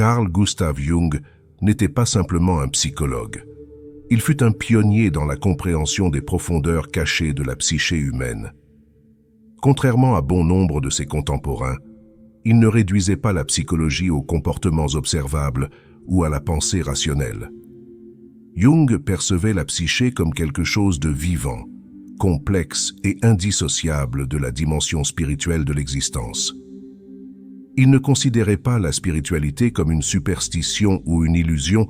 Carl Gustav Jung n'était pas simplement un psychologue. Il fut un pionnier dans la compréhension des profondeurs cachées de la psyché humaine. Contrairement à bon nombre de ses contemporains, il ne réduisait pas la psychologie aux comportements observables ou à la pensée rationnelle. Jung percevait la psyché comme quelque chose de vivant, complexe et indissociable de la dimension spirituelle de l'existence. Il ne considérait pas la spiritualité comme une superstition ou une illusion,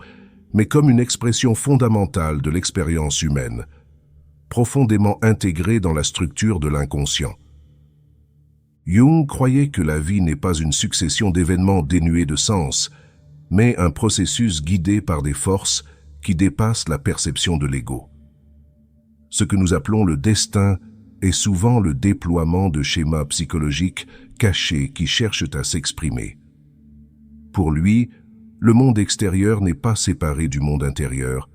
mais comme une expression fondamentale de l'expérience humaine, profondément intégrée dans la structure de l'inconscient. Jung croyait que la vie n'est pas une succession d'événements dénués de sens, mais un processus guidé par des forces qui dépassent la perception de l'ego. Ce que nous appelons le destin est souvent le déploiement de schémas psychologiques cachés qui cherchent à s'exprimer. Pour lui, le monde extérieur n'est pas séparé du monde intérieur,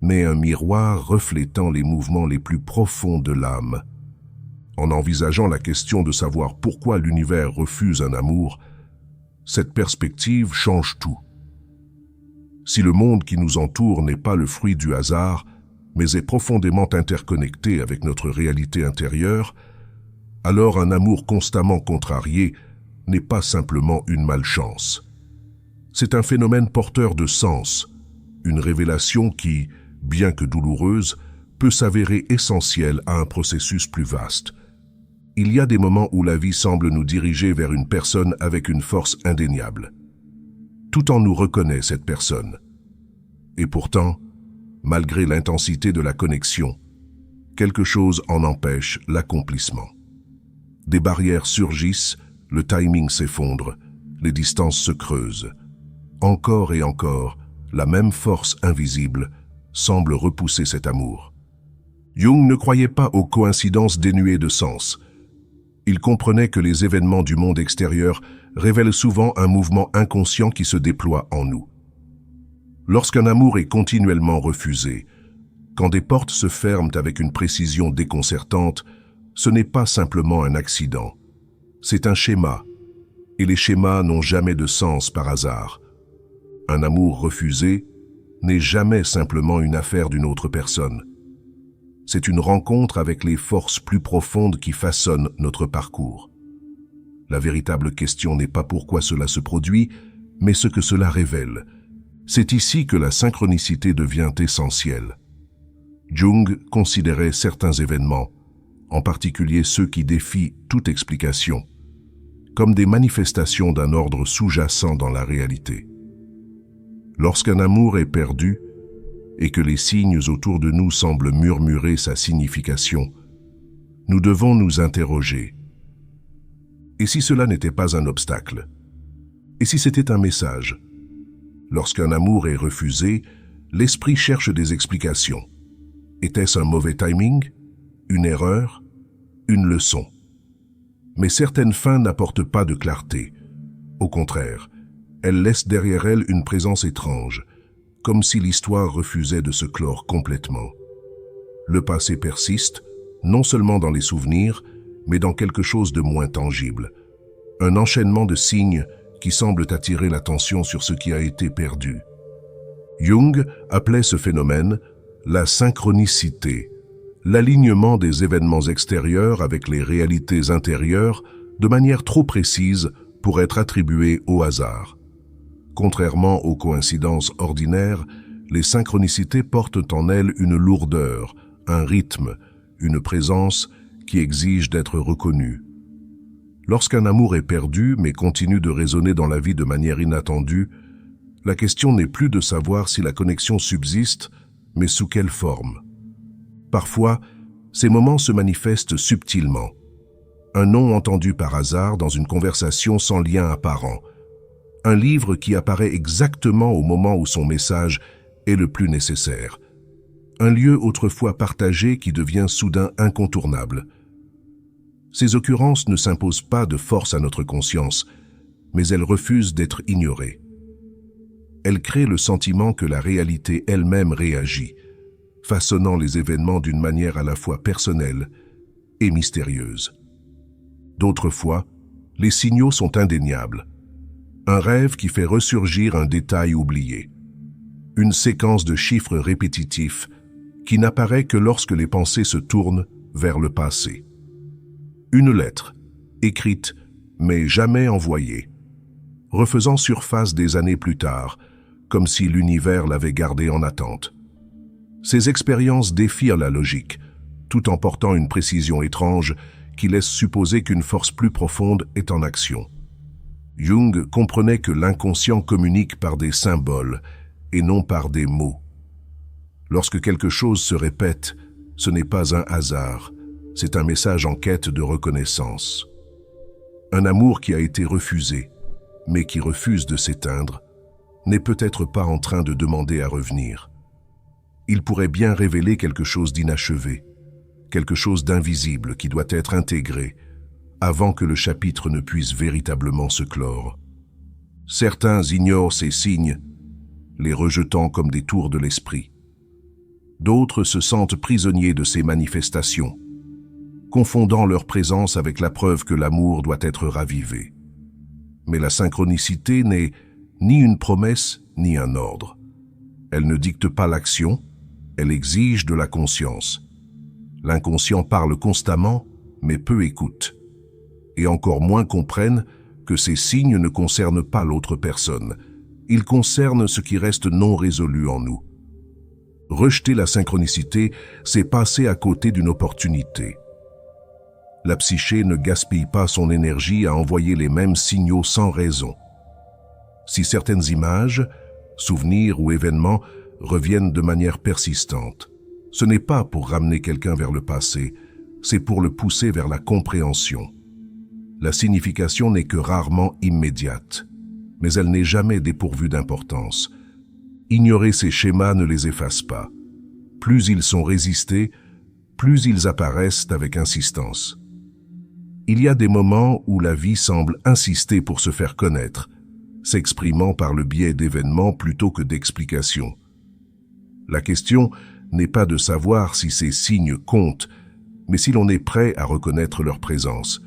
mais un miroir reflétant les mouvements les plus profonds de l'âme. En envisageant la question de savoir pourquoi l'univers refuse un amour, cette perspective change tout. Si le monde qui nous entoure n'est pas le fruit du hasard, mais est profondément interconnecté avec notre réalité intérieure, alors un amour constamment contrarié n'est pas simplement une malchance. C'est un phénomène porteur de sens, une révélation qui, bien que douloureuse, peut s'avérer essentielle à un processus plus vaste. Il y a des moments où la vie semble nous diriger vers une personne avec une force indéniable. Tout en nous reconnaît cette personne. Et pourtant, malgré l'intensité de la connexion, quelque chose en empêche l'accomplissement. Des barrières surgissent, le timing s'effondre, les distances se creusent. Encore et encore, la même force invisible semble repousser cet amour. Jung ne croyait pas aux coïncidences dénuées de sens. Il comprenait que les événements du monde extérieur révèlent souvent un mouvement inconscient qui se déploie en nous. Lorsqu'un amour est continuellement refusé, quand des portes se ferment avec une précision déconcertante, ce n'est pas simplement un accident, c'est un schéma, et les schémas n'ont jamais de sens par hasard. Un amour refusé n'est jamais simplement une affaire d'une autre personne. C'est une rencontre avec les forces plus profondes qui façonnent notre parcours. La véritable question n'est pas pourquoi cela se produit, mais ce que cela révèle. C'est ici que la synchronicité devient essentielle. Jung considérait certains événements, en particulier ceux qui défient toute explication, comme des manifestations d'un ordre sous-jacent dans la réalité. Lorsqu'un amour est perdu et que les signes autour de nous semblent murmurer sa signification, nous devons nous interroger. Et si cela n'était pas un obstacle? Et si c'était un message? Lorsqu'un amour est refusé, l'esprit cherche des explications. Était-ce un mauvais timing? Une erreur? Une leçon? Mais certaines fins n'apportent pas de clarté. Au contraire, elles laissent derrière elles une présence étrange, comme si l'histoire refusait de se clore complètement. Le passé persiste, non seulement dans les souvenirs, mais dans quelque chose de moins tangible. Un enchaînement de signes qui semblent attirer l'attention sur ce qui a été perdu. Jung appelait ce phénomène la synchronicité, l'alignement des événements extérieurs avec les réalités intérieures de manière trop précise pour être attribuée au hasard. Contrairement aux coïncidences ordinaires, les synchronicités portent en elles une lourdeur, un rythme, une présence qui exige d'être reconnue. Lorsqu'un amour est perdu mais continue de résonner dans la vie de manière inattendue, la question n'est plus de savoir si la connexion subsiste, mais sous quelle forme. Parfois, ces moments se manifestent subtilement. Un nom entendu par hasard dans une conversation sans lien apparent. Un livre qui apparaît exactement au moment où son message est le plus nécessaire. Un lieu autrefois partagé qui devient soudain incontournable. Ces occurrences ne s'imposent pas de force à notre conscience, mais elles refusent d'être ignorées. Elles créent le sentiment que la réalité elle-même réagit, façonnant les événements d'une manière à la fois personnelle et mystérieuse. D'autres fois, les signaux sont indéniables. Un rêve qui fait ressurgir un détail oublié. Une séquence de chiffres répétitifs qui n'apparaît que lorsque les pensées se tournent vers le passé. Une lettre, écrite mais jamais envoyée, refaisant surface des années plus tard, comme si l'univers l'avait gardée en attente. Ces expériences défient la logique, tout en portant une précision étrange qui laisse supposer qu'une force plus profonde est en action. Jung comprenait que l'inconscient communique par des symboles et non par des mots. Lorsque quelque chose se répète, ce n'est pas un hasard, c'est un message en quête de reconnaissance. Un amour qui a été refusé, mais qui refuse de s'éteindre, n'est peut-être pas en train de demander à revenir. Il pourrait bien révéler quelque chose d'inachevé, quelque chose d'invisible qui doit être intégré avant que le chapitre ne puisse véritablement se clore. Certains ignorent ces signes, les rejetant comme des tours de l'esprit. D'autres se sentent prisonniers de ces manifestations, confondant leur présence avec la preuve que l'amour doit être ravivé. Mais la synchronicité n'est ni une promesse ni un ordre. Elle ne dicte pas l'action, elle exige de la conscience. L'inconscient parle constamment, mais peu écoute, et encore moins comprennent que ces signes ne concernent pas l'autre personne. Ils concernent ce qui reste non résolu en nous. Rejeter la synchronicité, c'est passer à côté d'une opportunité. La psyché ne gaspille pas son énergie à envoyer les mêmes signaux sans raison. Si certaines images, souvenirs ou événements reviennent de manière persistante, ce n'est pas pour ramener quelqu'un vers le passé, c'est pour le pousser vers la compréhension. La signification n'est que rarement immédiate, mais elle n'est jamais dépourvue d'importance. Ignorer ces schémas ne les efface pas. Plus ils sont résistés, plus ils apparaissent avec insistance. Il y a des moments où la vie semble insister pour se faire connaître, s'exprimant par le biais d'événements plutôt que d'explications. La question n'est pas de savoir si ces signes comptent, mais si l'on est prêt à reconnaître leur présence.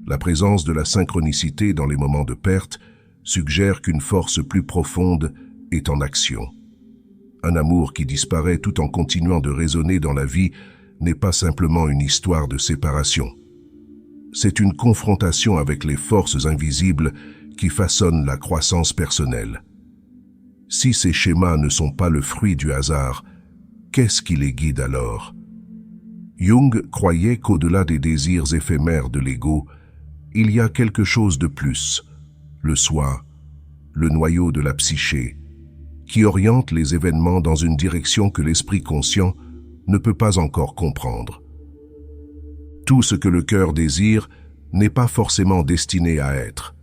La présence de la synchronicité dans les moments de perte suggère qu'une force plus profonde est en action. Un amour qui disparaît tout en continuant de résonner dans la vie n'est pas simplement une histoire de séparation. C'est une confrontation avec les forces invisibles qui façonnent la croissance personnelle. Si ces schémas ne sont pas le fruit du hasard, qu'est-ce qui les guide alors? Jung croyait qu'au-delà des désirs éphémères de l'ego, il y a quelque chose de plus, le soi, le noyau de la psyché, qui oriente les événements dans une direction que l'esprit conscient ne peut pas encore comprendre. Tout ce que le cœur désire n'est pas forcément destiné à être.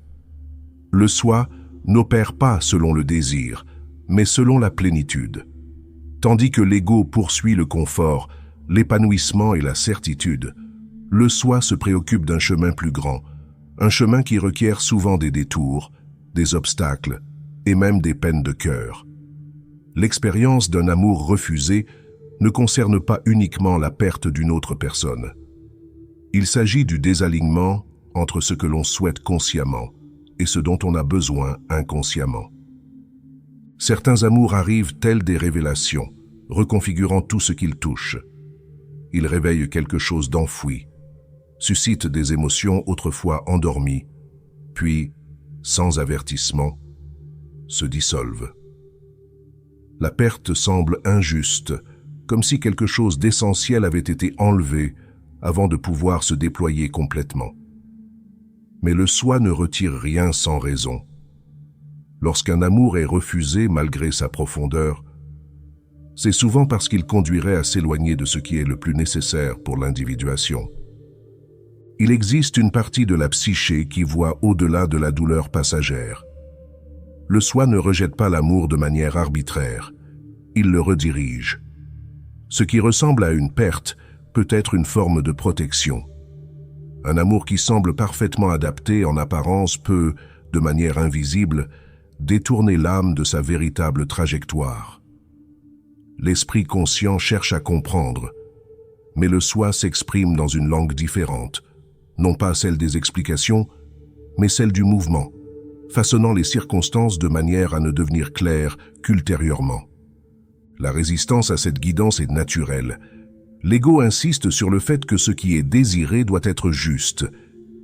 Le soi n'opère pas selon le désir, mais selon la plénitude. Tandis que l'ego poursuit le confort, l'épanouissement et la certitude, le soi se préoccupe d'un chemin plus grand, un chemin qui requiert souvent des détours, des obstacles et même des peines de cœur. L'expérience d'un amour refusé ne concerne pas uniquement la perte d'une autre personne. Il s'agit du désalignement entre ce que l'on souhaite consciemment et ce dont on a besoin inconsciemment. Certains amours arrivent tels des révélations, reconfigurant tout ce qu'ils touchent. Ils réveillent quelque chose d'enfoui, suscitent des émotions autrefois endormies, puis, sans avertissement, se dissolvent. La perte semble injuste, comme si quelque chose d'essentiel avait été enlevé avant de pouvoir se déployer complètement. Mais le soi ne retire rien sans raison. Lorsqu'un amour est refusé malgré sa profondeur, c'est souvent parce qu'il conduirait à s'éloigner de ce qui est le plus nécessaire pour l'individuation. Il existe une partie de la psyché qui voit au-delà de la douleur passagère. Le soi ne rejette pas l'amour de manière arbitraire, il le redirige. Ce qui ressemble à une perte peut être une forme de protection. Un amour qui semble parfaitement adapté en apparence peut, de manière invisible, détourner l'âme de sa véritable trajectoire. L'esprit conscient cherche à comprendre, mais le soi s'exprime dans une langue différente, non pas celle des explications, mais celle du mouvement, façonnant les circonstances de manière à ne devenir claires qu'ultérieurement. La résistance à cette guidance est naturelle. L'ego insiste sur le fait que ce qui est désiré doit être juste.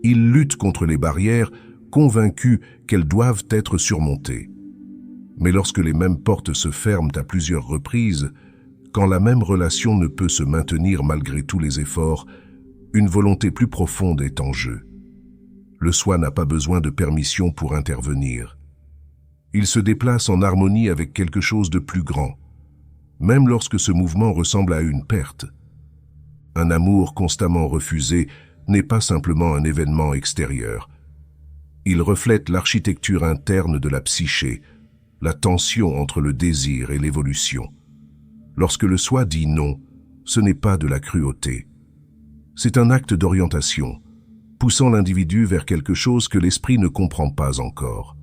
Il lutte contre les barrières, convaincu qu'elles doivent être surmontées. Mais lorsque les mêmes portes se ferment à plusieurs reprises, quand la même relation ne peut se maintenir malgré tous les efforts, une volonté plus profonde est en jeu. Le soi n'a pas besoin de permission pour intervenir. Il se déplace en harmonie avec quelque chose de plus grand, même lorsque ce mouvement ressemble à une perte. Un amour constamment refusé n'est pas simplement un événement extérieur. Il reflète l'architecture interne de la psyché, la tension entre le désir et l'évolution. Lorsque le soi dit non, ce n'est pas de la cruauté. C'est un acte d'orientation, poussant l'individu vers quelque chose que l'esprit ne comprend pas encore.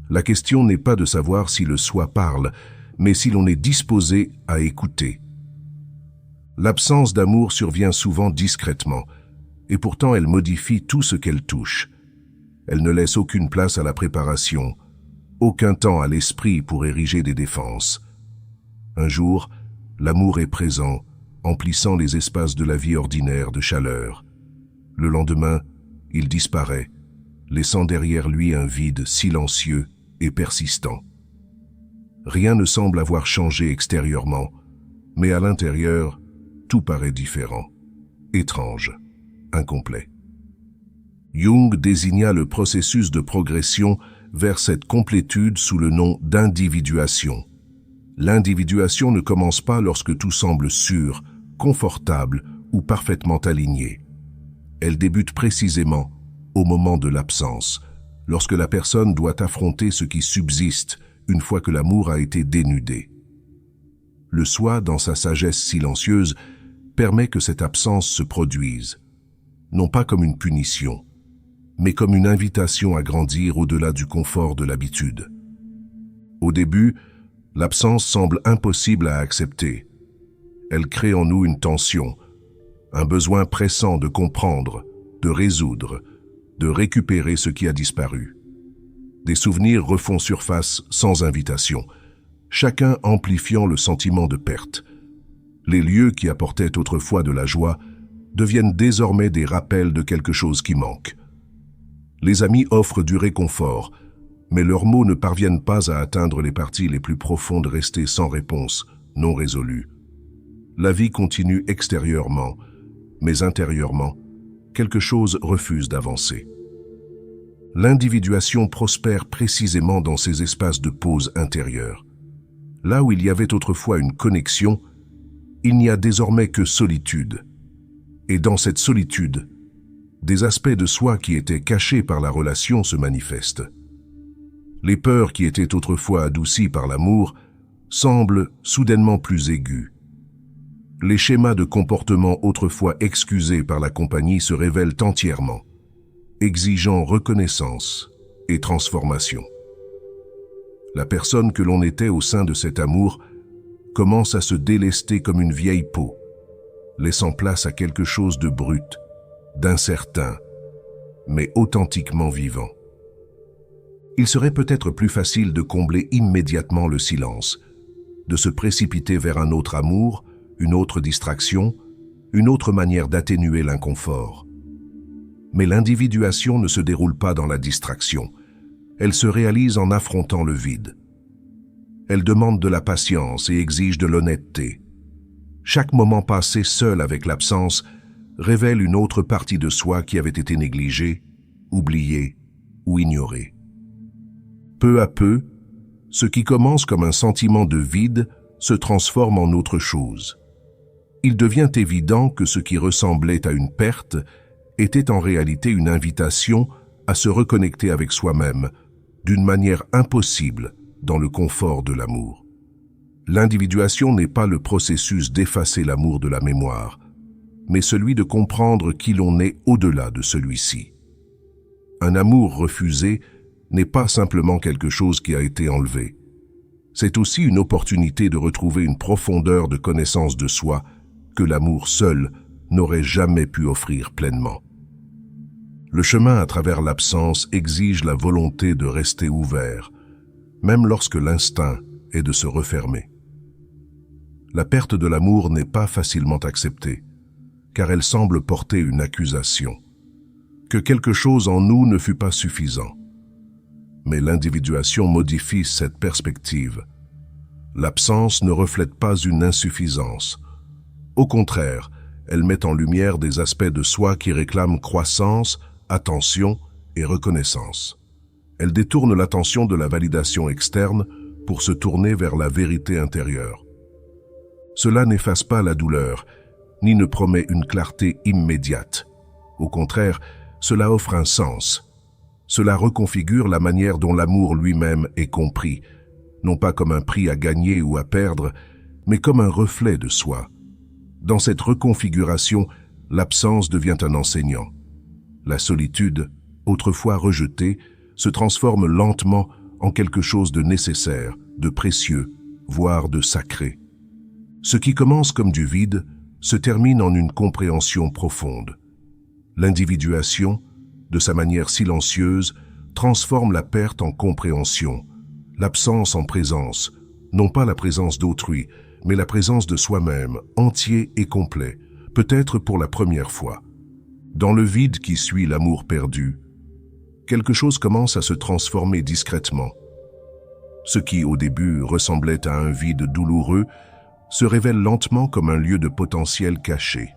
La question n'est pas de savoir si le soi parle, mais si l'on est disposé à écouter. L'absence d'amour survient souvent discrètement, et pourtant elle modifie tout ce qu'elle touche. Elle ne laisse aucune place à la préparation, aucun temps à l'esprit pour ériger des défenses. Un jour, l'amour est présent, emplissant les espaces de la vie ordinaire de chaleur. Le lendemain, il disparaît, laissant derrière lui un vide silencieux et persistant. Rien ne semble avoir changé extérieurement, mais à l'intérieur, tout paraît différent, étrange, incomplet. Jung désigna le processus de progression vers cette complétude sous le nom d'individuation. L'individuation ne commence pas lorsque tout semble sûr, confortable ou parfaitement aligné. Elle débute précisément au moment de l'absence, lorsque la personne doit affronter ce qui subsiste une fois que l'amour a été dénudé. Le soi, dans sa sagesse silencieuse, permet que cette absence se produise, non pas comme une punition, mais comme une invitation à grandir au-delà du confort de l'habitude. Au début, l'absence semble impossible à accepter. Elle crée en nous une tension, un besoin pressant de comprendre, de résoudre, de récupérer ce qui a disparu. Des souvenirs refont surface sans invitation, chacun amplifiant le sentiment de perte. Les lieux qui apportaient autrefois de la joie deviennent désormais des rappels de quelque chose qui manque. Les amis offrent du réconfort, mais leurs mots ne parviennent pas à atteindre les parties les plus profondes restées sans réponse, non résolues. La vie continue extérieurement, mais intérieurement, quelque chose refuse d'avancer. L'individuation prospère précisément dans ces espaces de pause intérieure. Là où il y avait autrefois une connexion, il n'y a désormais que solitude. Et dans cette solitude, des aspects de soi qui étaient cachés par la relation se manifestent. Les peurs qui étaient autrefois adoucies par l'amour semblent soudainement plus aiguës. Les schémas de comportement autrefois excusés par la compagnie se révèlent entièrement, exigeant reconnaissance et transformation. La personne que l'on était au sein de cet amour commence à se délester comme une vieille peau, laissant place à quelque chose de brut, d'incertain, mais authentiquement vivant. Il serait peut-être plus facile de combler immédiatement le silence, de se précipiter vers un autre amour, une autre distraction, une autre manière d'atténuer l'inconfort. Mais l'individuation ne se déroule pas dans la distraction. Elle se réalise en affrontant le vide. Elle demande de la patience et exige de l'honnêteté. Chaque moment passé seul avec l'absence révèle une autre partie de soi qui avait été négligée, oubliée ou ignorée. Peu à peu, ce qui commence comme un sentiment de vide se transforme en autre chose. Il devient évident que ce qui ressemblait à une perte était en réalité une invitation à se reconnecter avec soi-même d'une manière impossible dans le confort de l'amour. L'individuation n'est pas le processus d'effacer l'amour de la mémoire, mais celui de comprendre qui l'on est au-delà de celui-ci. Un amour refusé n'est pas simplement quelque chose qui a été enlevé. C'est aussi une opportunité de retrouver une profondeur de connaissance de soi que l'amour seul n'aurait jamais pu offrir pleinement. Le chemin à travers l'absence exige la volonté de rester ouvert, même lorsque l'instinct est de se refermer. La perte de l'amour n'est pas facilement acceptée, car elle semble porter une accusation, que quelque chose en nous ne fut pas suffisant. Mais l'individuation modifie cette perspective. L'absence ne reflète pas une insuffisance. Au contraire, elle met en lumière des aspects de soi qui réclament croissance, attention et reconnaissance. Elle détourne l'attention de la validation externe pour se tourner vers la vérité intérieure. Cela n'efface pas la douleur, ni ne promet une clarté immédiate. Au contraire, cela offre un sens. Cela reconfigure la manière dont l'amour lui-même est compris, non pas comme un prix à gagner ou à perdre, mais comme un reflet de soi. Dans cette reconfiguration, l'absence devient un enseignant. La solitude, autrefois rejetée, se transforme lentement en quelque chose de nécessaire, de précieux, voire de sacré. Ce qui commence comme du vide se termine en une compréhension profonde. L'individuation, de sa manière silencieuse, transforme la perte en compréhension, l'absence en présence, non pas la présence d'autrui, mais la présence de soi-même, entier et complet, peut-être pour la première fois. Dans le vide qui suit l'amour perdu, quelque chose commence à se transformer discrètement. Ce qui, au début, ressemblait à un vide douloureux, se révèle lentement comme un lieu de potentiel caché.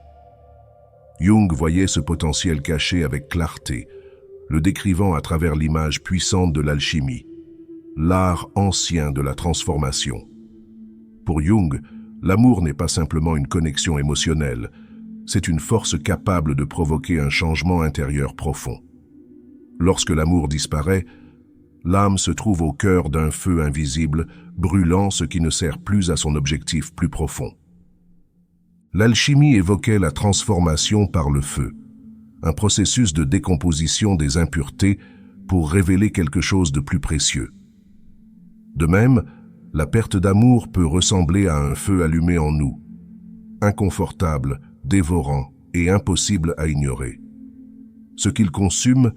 Jung voyait ce potentiel caché avec clarté, le décrivant à travers l'image puissante de l'alchimie, l'art ancien de la transformation. Pour Jung, l'amour n'est pas simplement une connexion émotionnelle, c'est une force capable de provoquer un changement intérieur profond. Lorsque l'amour disparaît, l'âme se trouve au cœur d'un feu invisible, brûlant ce qui ne sert plus à son objectif plus profond. L'alchimie évoquait la transformation par le feu, un processus de décomposition des impuretés pour révéler quelque chose de plus précieux. De même, la perte d'amour peut ressembler à un feu allumé en nous, inconfortable, dévorant et impossible à ignorer. Ce qu'il consume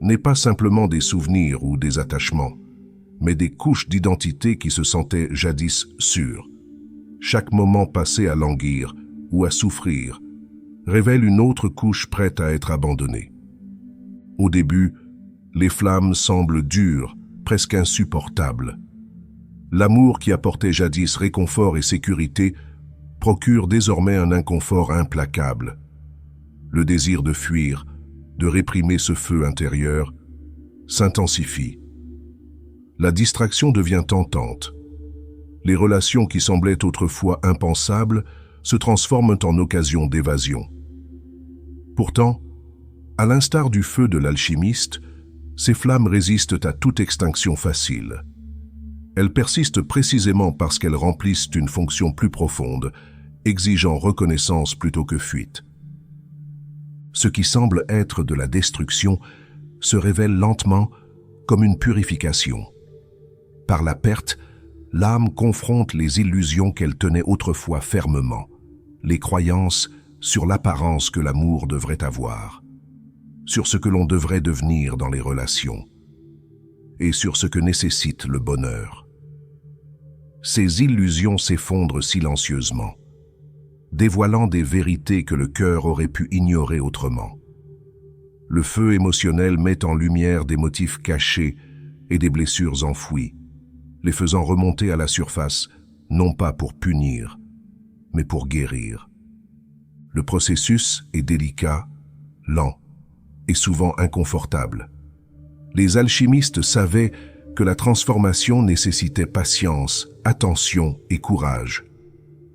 n'est pas simplement des souvenirs ou des attachements, mais des couches d'identité qui se sentaient jadis sûres. Chaque moment passé à languir ou à souffrir révèle une autre couche prête à être abandonnée. Au début, les flammes semblent dures, presque insupportables. L'amour qui apportait jadis réconfort et sécurité procure désormais un inconfort implacable. Le désir de fuir, de réprimer ce feu intérieur, s'intensifie. La distraction devient tentante. Les relations qui semblaient autrefois impensables se transforment en occasion d'évasion. Pourtant, à l'instar du feu de l'alchimiste, ces flammes résistent à toute extinction facile. Elles persistent précisément parce qu'elles remplissent une fonction plus profonde, exigeant reconnaissance plutôt que fuite. Ce qui semble être de la destruction se révèle lentement comme une purification. Par la perte, l'âme confronte les illusions qu'elle tenait autrefois fermement, les croyances sur l'apparence que l'amour devrait avoir, sur ce que l'on devrait devenir dans les relations, et sur ce que nécessite le bonheur. Ces illusions s'effondrent silencieusement, dévoilant des vérités que le cœur aurait pu ignorer autrement. Le feu émotionnel met en lumière des motifs cachés et des blessures enfouies, les faisant remonter à la surface, non pas pour punir, mais pour guérir. Le processus est délicat, lent et souvent inconfortable. Les alchimistes savaient que la transformation nécessitait patience, attention et courage.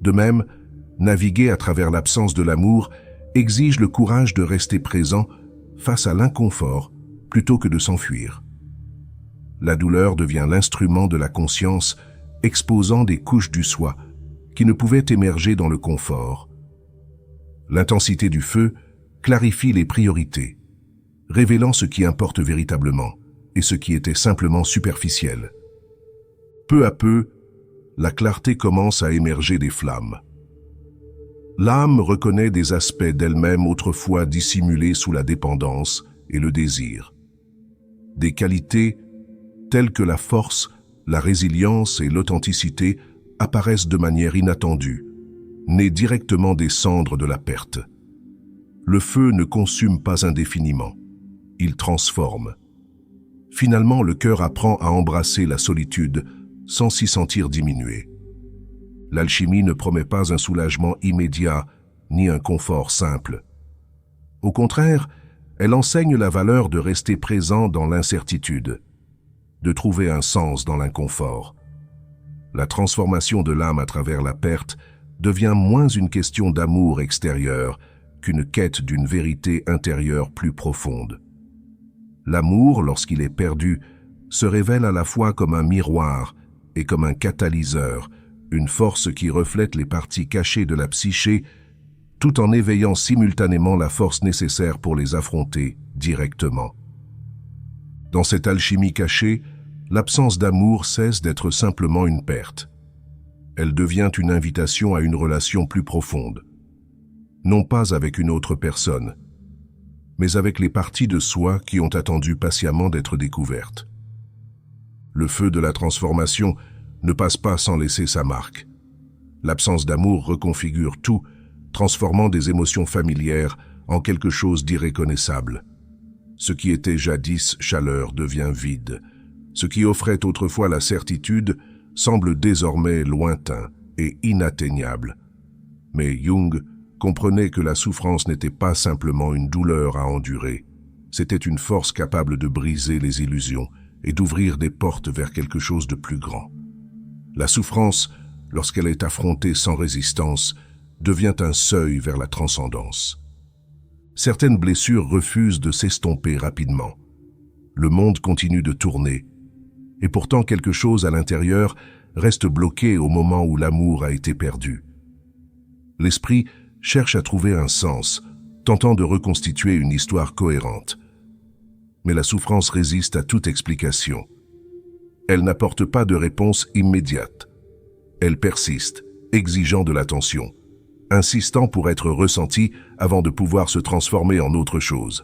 De même, naviguer à travers l'absence de l'amour exige le courage de rester présent face à l'inconfort plutôt que de s'enfuir. La douleur devient l'instrument de la conscience, exposant des couches du soi qui ne pouvaient émerger dans le confort. L'intensité du feu clarifie les priorités, révélant ce qui importe véritablement et ce qui était simplement superficiel. Peu à peu, la clarté commence à émerger des flammes. L'âme reconnaît des aspects d'elle-même autrefois dissimulés sous la dépendance et le désir. Des qualités telles que la force, la résilience et l'authenticité apparaissent de manière inattendue, nées directement des cendres de la perte. Le feu ne consume pas indéfiniment, il transforme. Finalement, le cœur apprend à embrasser la solitude sans s'y sentir diminué. L'alchimie ne promet pas un soulagement immédiat ni un confort simple. Au contraire, elle enseigne la valeur de rester présent dans l'incertitude, de trouver un sens dans l'inconfort. La transformation de l'âme à travers la perte devient moins une question d'amour extérieur qu'une quête d'une vérité intérieure plus profonde. L'amour, lorsqu'il est perdu, se révèle à la fois comme un miroir et comme un catalyseur, une force qui reflète les parties cachées de la psyché, tout en éveillant simultanément la force nécessaire pour les affronter directement. Dans cette alchimie cachée, l'absence d'amour cesse d'être simplement une perte. Elle devient une invitation à une relation plus profonde. Non pas avec une autre personne, mais avec les parties de soi qui ont attendu patiemment d'être découvertes. Le feu de la transformation ne passe pas sans laisser sa marque. L'absence d'amour reconfigure tout, transformant des émotions familières en quelque chose d'irréconnaissable. Ce qui était jadis chaleur devient vide. Ce qui offrait autrefois la certitude semble désormais lointain et inatteignable. Mais Jung comprenait que la souffrance n'était pas simplement une douleur à endurer. C'était une force capable de briser les illusions et d'ouvrir des portes vers quelque chose de plus grand. La souffrance, lorsqu'elle est affrontée sans résistance, devient un seuil vers la transcendance. Certaines blessures refusent de s'estomper rapidement. Le monde continue de tourner, et pourtant quelque chose à l'intérieur reste bloqué au moment où l'amour a été perdu. L'esprit cherche à trouver un sens, tentant de reconstituer une histoire cohérente. Mais la souffrance résiste à toute explication. Elle n'apporte pas de réponse immédiate. Elle persiste, exigeant de l'attention, insistant pour être ressentie avant de pouvoir se transformer en autre chose.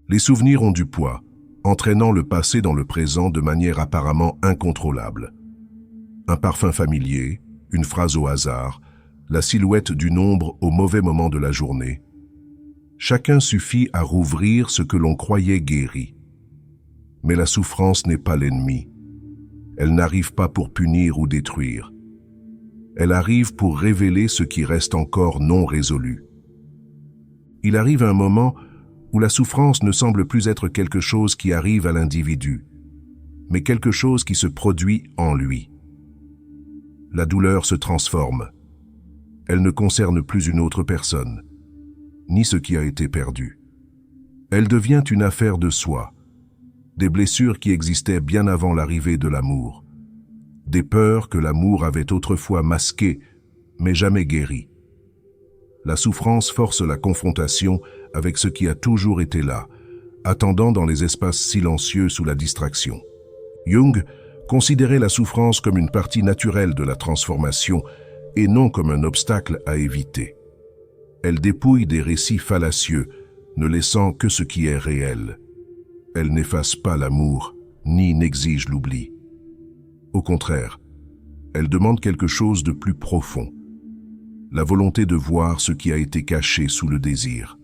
Les souvenirs ont du poids, entraînant le passé dans le présent de manière apparemment incontrôlable. Un parfum familier, une phrase au hasard, la silhouette d'une ombre au mauvais moment de la journée. Chacun suffit à rouvrir ce que l'on croyait guéri. Mais la souffrance n'est pas l'ennemi. Elle n'arrive pas pour punir ou détruire. Elle arrive pour révéler ce qui reste encore non résolu. Il arrive un moment où la souffrance ne semble plus être quelque chose qui arrive à l'individu, mais quelque chose qui se produit en lui. La douleur se transforme. Elle ne concerne plus une autre personne, ni ce qui a été perdu. Elle devient une affaire de soi, des blessures qui existaient bien avant l'arrivée de l'amour, des peurs que l'amour avait autrefois masquées, mais jamais guéries. La souffrance force la confrontation avec ce qui a toujours été là, attendant dans les espaces silencieux sous la distraction. Jung considérait la souffrance comme une partie naturelle de la transformation et non comme un obstacle à éviter. Elle dépouille des récits fallacieux, ne laissant que ce qui est réel. Elle n'efface pas l'amour, ni n'exige l'oubli. Au contraire, elle demande quelque chose de plus profond. La volonté de voir ce qui a été caché sous le désir.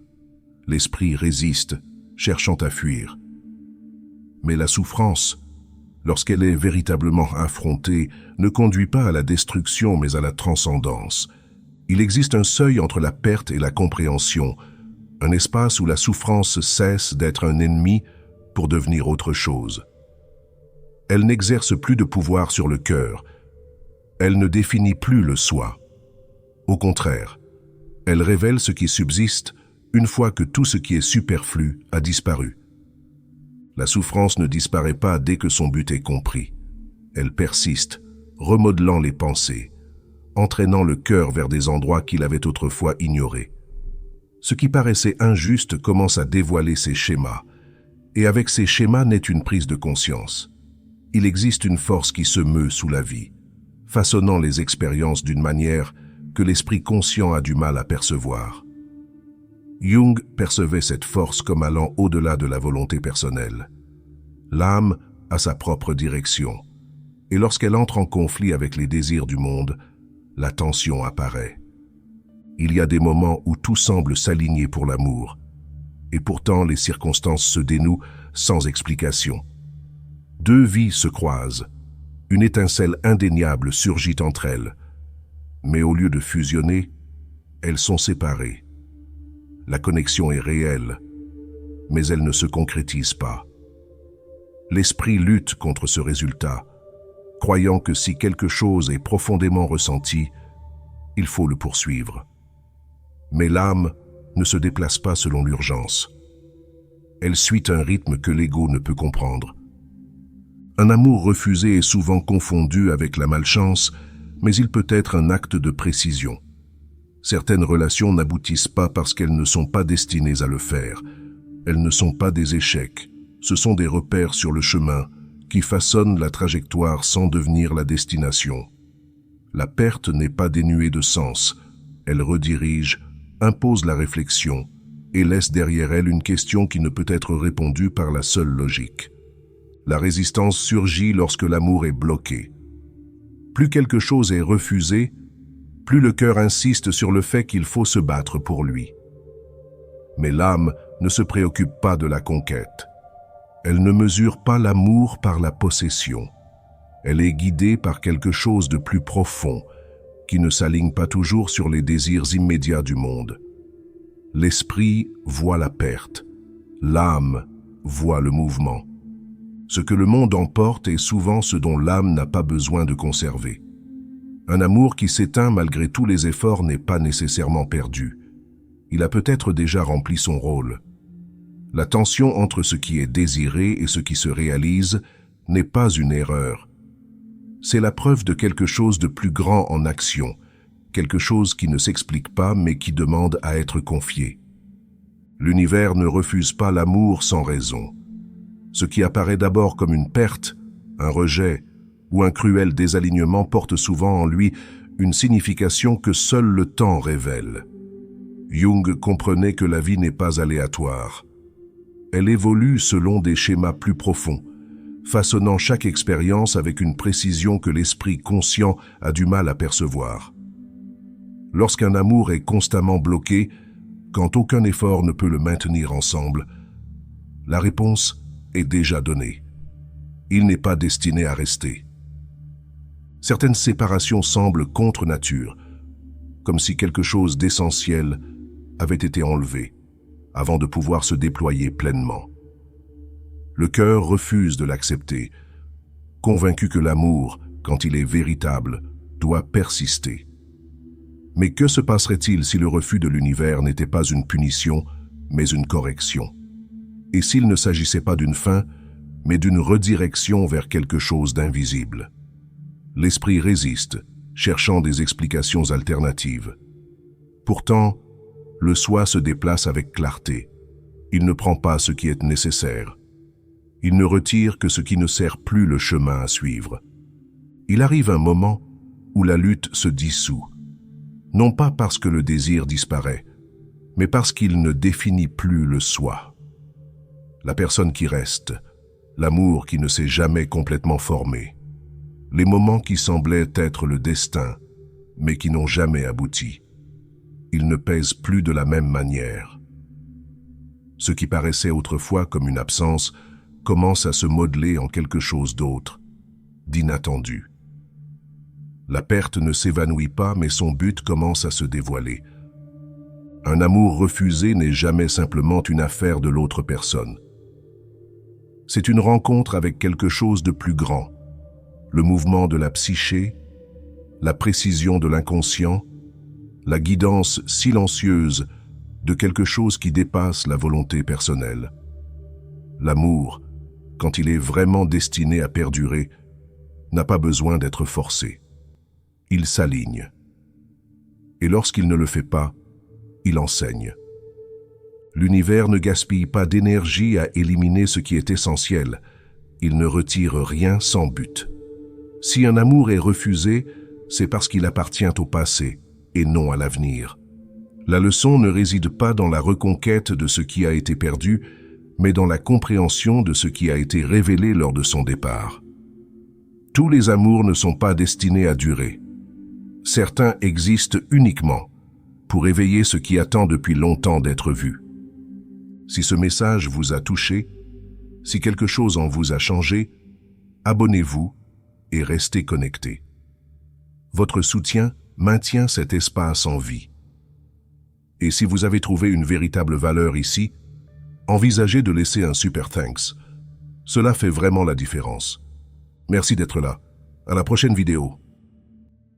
L'esprit résiste, cherchant à fuir. Mais la souffrance, lorsqu'elle est véritablement affrontée, ne conduit pas à la destruction mais à la transcendance. Il existe un seuil entre la perte et la compréhension, un espace où la souffrance cesse d'être un ennemi pour devenir autre chose. Elle n'exerce plus de pouvoir sur le cœur. Elle ne définit plus le soi. Au contraire, elle révèle ce qui subsiste une fois que tout ce qui est superflu a disparu. La souffrance ne disparaît pas dès que son but est compris. Elle persiste, remodelant les pensées, entraînant le cœur vers des endroits qu'il avait autrefois ignorés. Ce qui paraissait injuste commence à dévoiler ses schémas, et avec ces schémas naît une prise de conscience. Il existe une force qui se meut sous la vie, façonnant les expériences d'une manière que l'esprit conscient a du mal à percevoir. Jung percevait cette force comme allant au-delà de la volonté personnelle. L'âme a sa propre direction, et lorsqu'elle entre en conflit avec les désirs du monde, la tension apparaît. Il y a des moments où tout semble s'aligner pour l'amour, et pourtant les circonstances se dénouent sans explication. Deux vies se croisent, une étincelle indéniable surgit entre elles, mais au lieu de fusionner, elles sont séparées. La connexion est réelle, mais elle ne se concrétise pas. L'esprit lutte contre ce résultat, croyant que si quelque chose est profondément ressenti, il faut le poursuivre. Mais l'âme ne se déplace pas selon l'urgence. Elle suit un rythme que l'ego ne peut comprendre. Un amour refusé est souvent confondu avec la malchance, mais il peut être un acte de précision. Certaines relations n'aboutissent pas parce qu'elles ne sont pas destinées à le faire. Elles ne sont pas des échecs. Ce sont des repères sur le chemin qui façonnent la trajectoire sans devenir la destination. La perte n'est pas dénuée de sens. Elle redirige, impose la réflexion et laisse derrière elle une question qui ne peut être répondue par la seule logique. La résistance surgit lorsque l'amour est bloqué. Plus quelque chose est refusé, plus le cœur insiste sur le fait qu'il faut se battre pour lui. Mais l'âme ne se préoccupe pas de la conquête. Elle ne mesure pas l'amour par la possession. Elle est guidée par quelque chose de plus profond, qui ne s'aligne pas toujours sur les désirs immédiats du monde. L'esprit voit la perte, l'âme voit le mouvement. Ce que le monde emporte est souvent ce dont l'âme n'a pas besoin de conserver. Un amour qui s'éteint malgré tous les efforts n'est pas nécessairement perdu. Il a peut-être déjà rempli son rôle. La tension entre ce qui est désiré et ce qui se réalise n'est pas une erreur. C'est la preuve de quelque chose de plus grand en action, quelque chose qui ne s'explique pas mais qui demande à être confié. L'univers ne refuse pas l'amour sans raison. Ce qui apparaît d'abord comme une perte, un rejet ou un cruel désalignement porte souvent en lui une signification que seul le temps révèle. Jung comprenait que la vie n'est pas aléatoire. Elle évolue selon des schémas plus profonds, façonnant chaque expérience avec une précision que l'esprit conscient a du mal à percevoir. Lorsqu'un amour est constamment bloqué, quand aucun effort ne peut le maintenir ensemble, la réponse est déjà donnée. Il n'est pas destiné à rester. Certaines séparations semblent contre nature, comme si quelque chose d'essentiel avait été enlevé, avant de pouvoir se déployer pleinement. Le cœur refuse de l'accepter, convaincu que l'amour, quand il est véritable, doit persister. Mais que se passerait-il si le refus de l'univers n'était pas une punition, mais une correction? Et s'il ne s'agissait pas d'une fin, mais d'une redirection vers quelque chose d'invisible? L'esprit résiste, cherchant des explications alternatives. Pourtant, le soi se déplace avec clarté. Il ne prend pas ce qui est nécessaire. Il ne retire que ce qui ne sert plus le chemin à suivre. Il arrive un moment où la lutte se dissout, non pas parce que le désir disparaît, mais parce qu'il ne définit plus le soi. La personne qui reste, l'amour qui ne s'est jamais complètement formé, les moments qui semblaient être le destin, mais qui n'ont jamais abouti. Ils ne pèsent plus de la même manière. Ce qui paraissait autrefois comme une absence commence à se modeler en quelque chose d'autre, d'inattendu. La perte ne s'évanouit pas, mais son but commence à se dévoiler. Un amour refusé n'est jamais simplement une affaire de l'autre personne. C'est une rencontre avec quelque chose de plus grand, le mouvement de la psyché, la précision de l'inconscient, la guidance silencieuse de quelque chose qui dépasse la volonté personnelle. L'amour, quand il est vraiment destiné à perdurer, n'a pas besoin d'être forcé. Il s'aligne. Et lorsqu'il ne le fait pas, il enseigne. L'univers ne gaspille pas d'énergie à éliminer ce qui est essentiel. Il ne retire rien sans but. Si un amour est refusé, c'est parce qu'il appartient au passé et non à l'avenir. La leçon ne réside pas dans la reconquête de ce qui a été perdu, mais dans la compréhension de ce qui a été révélé lors de son départ. Tous les amours ne sont pas destinés à durer. Certains existent uniquement pour éveiller ce qui attend depuis longtemps d'être vu. Si ce message vous a touché, si quelque chose en vous a changé, abonnez-vous et restez connectés. Votre soutien maintient cet espace en vie. Et si vous avez trouvé une véritable valeur ici, envisagez de laisser un super thanks. Cela fait vraiment la différence. Merci d'être là. À la prochaine vidéo.